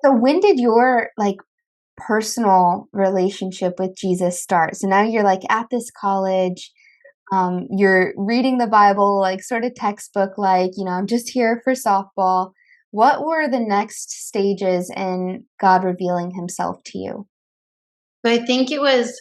So when did your like personal relationship with Jesus start? So now you're like at this college, you're reading the Bible, like sort of textbook, like, I'm just here for softball. What were the next stages in God revealing himself to you? But I think it was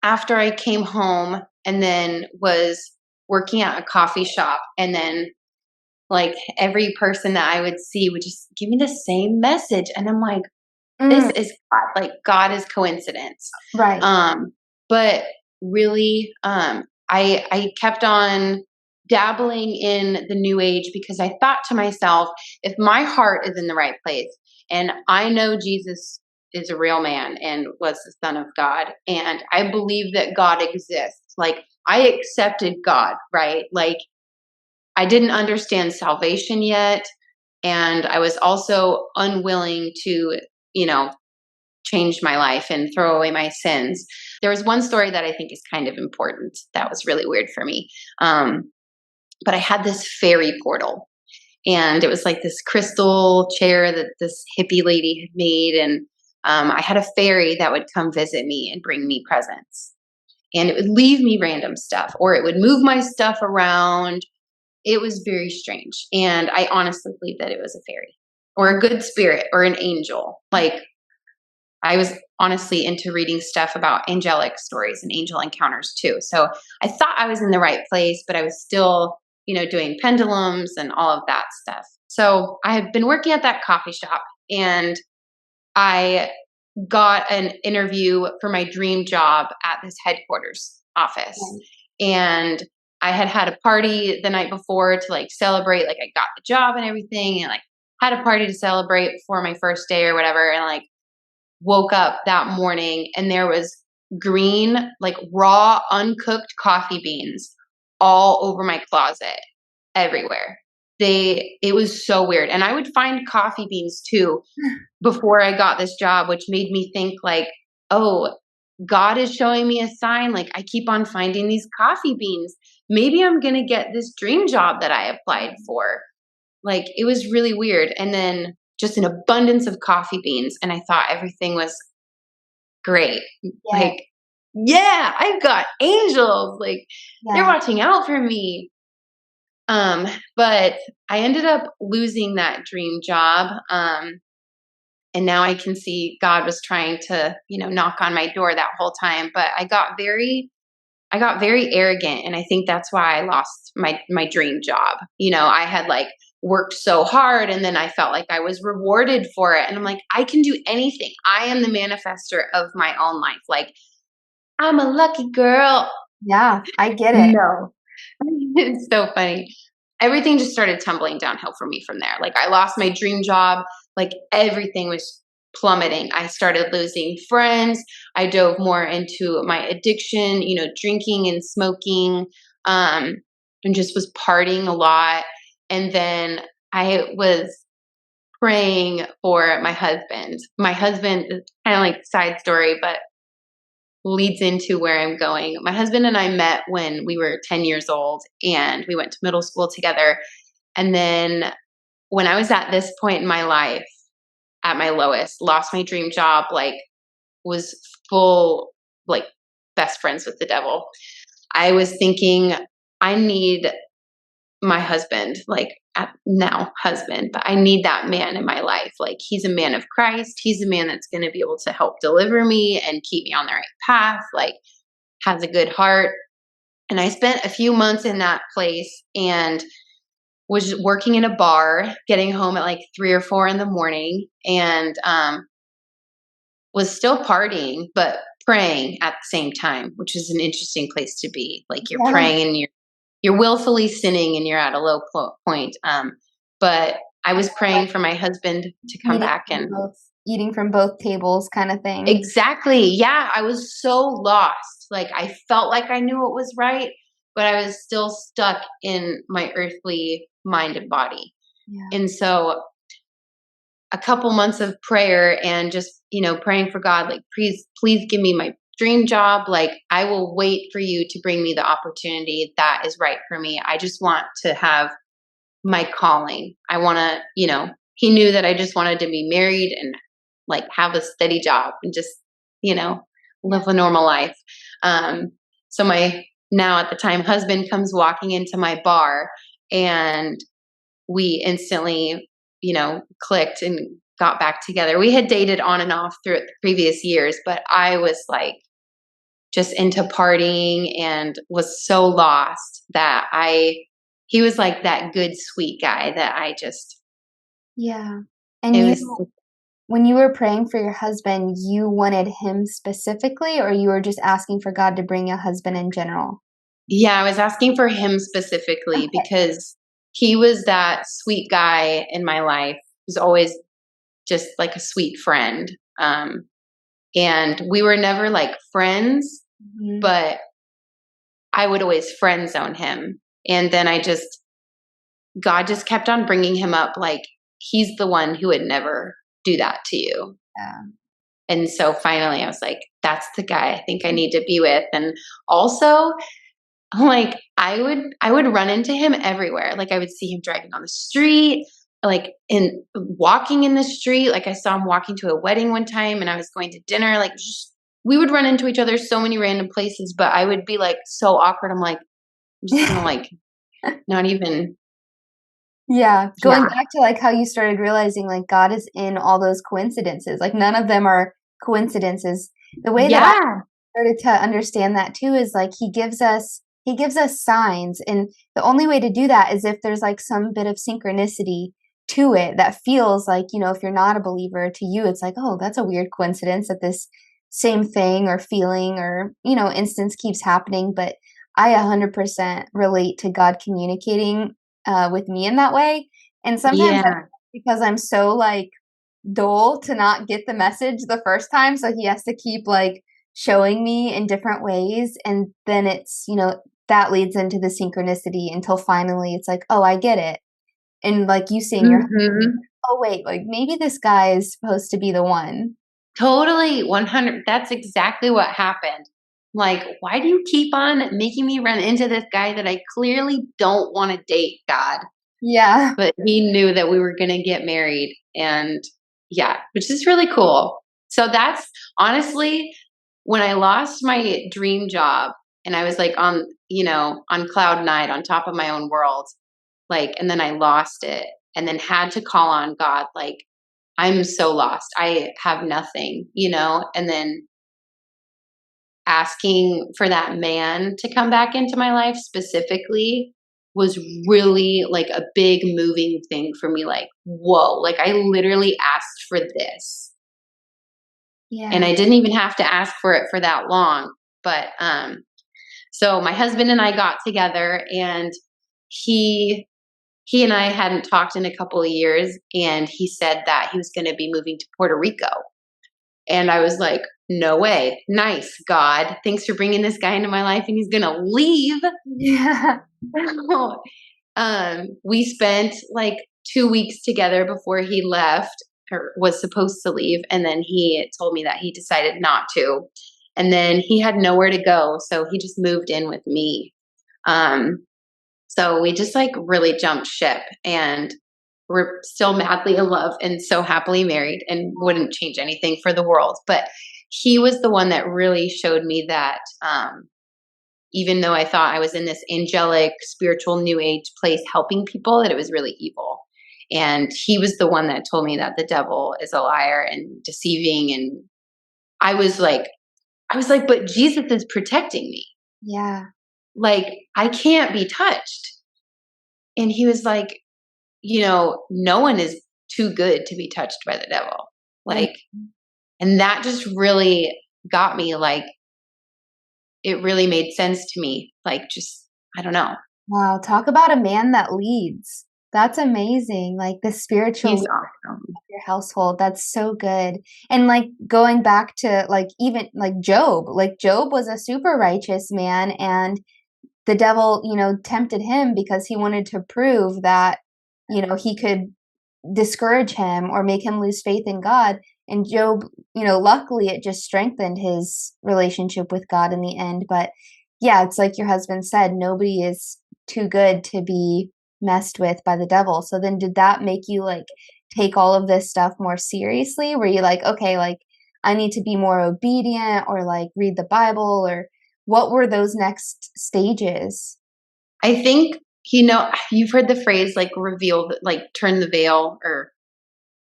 after I came home and then was working at a coffee shop, and then like every person that I would see would just give me the same message. And I'm like, this Mm, is God. Like God is coincidence. right. Um, but really, I kept on dabbling in the new age because I thought to myself, if my heart is in the right place and I know Jesus is a real man and was the son of God, and I believe that God exists, like I accepted God, right? Like I didn't understand salvation yet. And I was also unwilling to, you know, change my life and throw away my sins. There was one story that I think is kind of important that was really weird for me. But I had this fairy portal, and it was like this crystal chair that this hippie lady had made. And I had a fairy that would come visit me and bring me presents. And it would leave me random stuff, or it would move my stuff around. It was very strange. And I honestly believe that it was a fairy or a good spirit or an angel. Like I was honestly into reading stuff about angelic stories and angel encounters too. So I thought I was in the right place, but I was still, doing pendulums and all of that stuff. So I had been working at that coffee shop, and I got an interview for my dream job at this headquarters office. Right. And I had had a party the night before to like celebrate, like I got the job and everything, and like had a party to celebrate before my first day or whatever. And like woke up that morning and there was green, like raw, uncooked coffee beans all over my closet, everywhere. It was so weird. And I would find coffee beans too before I got this job, which made me think like, oh, God is showing me a sign. Like I keep on finding these coffee beans. Maybe I'm going to get this dream job that I applied for. Like it was really weird. And then just an abundance of coffee beans. And I thought everything was great. Yeah. Like, yeah, I've got angels. Like they're Yeah. watching out for me. But I ended up losing that dream job. And now I can see God was trying to, knock on my door that whole time. But I got very arrogant, and I think that's why I lost my dream job. I had like worked so hard, and then I felt like I was rewarded for it. And I'm like, I can do anything. I am the manifester of my own life. Like I'm a lucky girl. Yeah, I get it. No. It's so funny. Everything just started tumbling downhill for me from there. Like I lost my dream job, like everything was plummeting. I started losing friends. I dove more into my addiction, drinking and smoking, and just was partying a lot. And then I was praying for my husband. My husband is kind of like side story, but leads into where I'm going. My husband and I met when we were 10 years old, and we went to middle school together. And then when I was at this point in my life, at my lowest, lost my dream job, like was full, like best friends with the devil. I was thinking, I need my husband, like now husband, but I need that man in my life. Like he's a man of Christ. He's a man that's going to be able to help deliver me and keep me on the right path, like has a good heart. And I spent a few months in that place and was working in a bar, getting home at like 3 or 4 in the morning, and was still partying, but praying at the same time, which is an interesting place to be. Like you're Yeah. praying and you're willfully sinning and you're at a low point. But I was praying Like for my husband to come eating back, from and both eating from both tables kind of thing. exactly. Yeah. I was so lost. Like I felt like I knew what was right, but I was still stuck in my earthly mind and body. Yeah. And so a couple months of prayer and just, praying for God, like, please give me my dream job. Like, I will wait for you to bring me the opportunity that is right for me. I just want to have my calling. I want to, he knew that I just wanted to be married and like have a steady job and just, live a normal life. So my now at the time husband comes walking into my bar, and we instantly, clicked and got back together. We had dated on and off through the previous years, but I was like just into partying and was so lost that he was like that good, sweet guy that Yeah. And it you, was, when you were praying for your husband, you wanted him specifically, or you were just asking for God to bring a husband in general? yeah, I was asking for him specifically Okay. because he was that sweet guy in my life. He was always just like a sweet friend. And we were never like friends, Mhm. but I would always friend zone him. And then God just kept on bringing him up like he's the one who would never do that to you. Yeah. And so finally I was like, that's the guy I think I need to be with. And also, like I would run into him everywhere. Like I would see him driving on the street, like in walking in the street. Like I saw him walking to a wedding one time and I was going to dinner. Like just, we would run into each other so many random places, but I would be like so awkward. I'm like, I'm just gonna like not even. Yeah, going Yeah. back to, like, how you started realizing, like, God is in all those coincidences, like, none of them are coincidences. The way that I Yeah. started to understand that too is, like, he gives us signs, and the only way to do that is if there's, like, some bit of synchronicity to it that feels like, if you're not a believer, to you, it's like, "Oh, that's a weird coincidence that this same thing or feeling or, instance keeps happening," but I 100% relate to God communicating with me in that way. And sometimes that's Yeah. because I'm so like dull to not get the message the first time. So he has to keep like showing me in different ways. And then that leads into the synchronicity until finally it's like, oh, I get it. And like you seeing your, Hmm. oh, wait, like maybe this guy is supposed to be the one. Totally, 100. That's exactly what happened. Like, why do you keep on making me run into this guy that I clearly don't want to date, God? Yeah. But he knew that we were going to get married. And yeah, which is really cool. So that's honestly when I lost my dream job and I was like on cloud nine, on top of my own world, like, and then I lost it and then had to call on God, like, I'm so lost. I have nothing, and then asking for that man to come back into my life specifically was really like a big moving thing for me. Like, whoa, like I literally asked for this. And Yeah. I didn't even have to ask for it for that long. But so my husband and I got together and he he and I hadn't talked in a couple of years and he said that he was going to be moving to Puerto Rico. And I was like, no way. Nice, God. Thanks for bringing this guy into my life and he's going to leave. Yeah. We spent like 2 weeks together before he left or was supposed to leave. And then he told me that he decided not to. And then he had nowhere to go. So he just moved in with me. Um, so we just like really jumped ship and we're still madly in love and so happily married and wouldn't change anything for the world. But he was the one that really showed me that even though I thought I was in this angelic, spiritual, new age place helping people, that it was really evil. And he was the one that told me that the devil is a liar and deceiving. And I was like, but Jesus is protecting me. Yeah. Like, I can't be touched. And he was like, no one is too good to be touched by the devil. Right. Like, and that just really got me. Like, it really made sense to me. Like, just, I don't know. Wow. Talk about a man that leads. That's amazing. Like the spiritual He's awesome. your household. That's so good. And like going back to like even like Job was a super righteous man and the devil, tempted him because he wanted to prove that, he could discourage him or make him lose faith in God. And Job, luckily it just strengthened his relationship with God in the end. But yeah, it's like your husband said, nobody is too good to be messed with by the devil. So then did that make you like take all of this stuff more seriously? Were you like, okay, like I need to be more obedient or like read the Bible or what were those next stages? I think, you've heard the phrase like like turn the veil or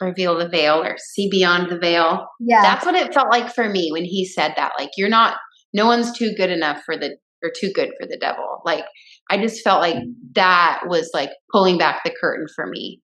reveal the veil or see beyond the veil. Yeah. That's what it felt like for me when he said that. Like, no one's too good enough or too good for the devil. Like, I just felt like that was like pulling back the curtain for me.